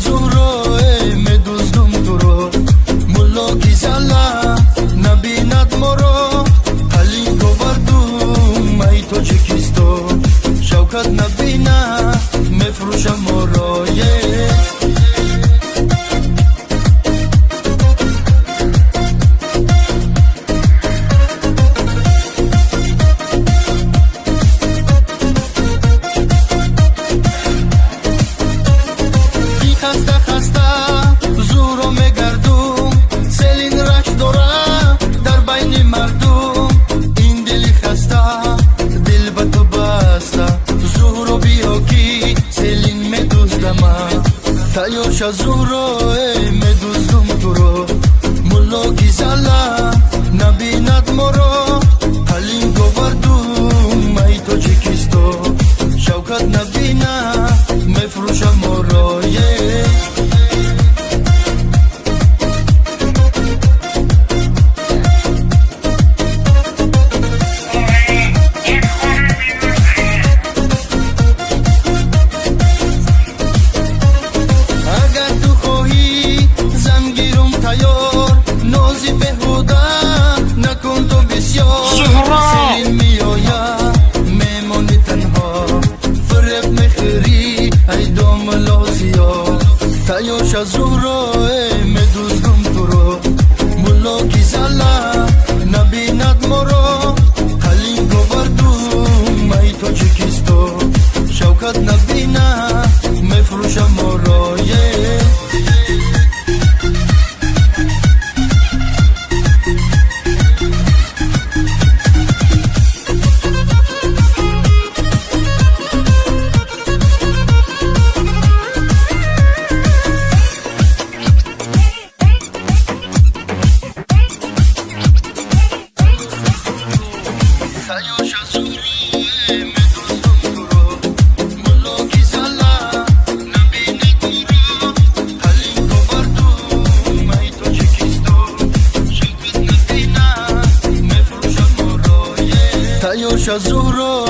زهرا میدوزدم تو رو ملا کی زلا نبیند ما را حلیم گوردم ای تو چکیستو شوکت نبینه میفروشم ما را تایوشا زهرا میدوزدم تو رو ملا کی زلا نبیند ما را حلیم گوردم ای تو چکیستو شوکت نبینه میفروشم ما را تایوشا زهرا میدوزدم تو رو ملا کی زلا نبیند ما را حلیم گوردم ای تو چکیستو شوکت نبینه میفروشم ما را تایوشا زهرا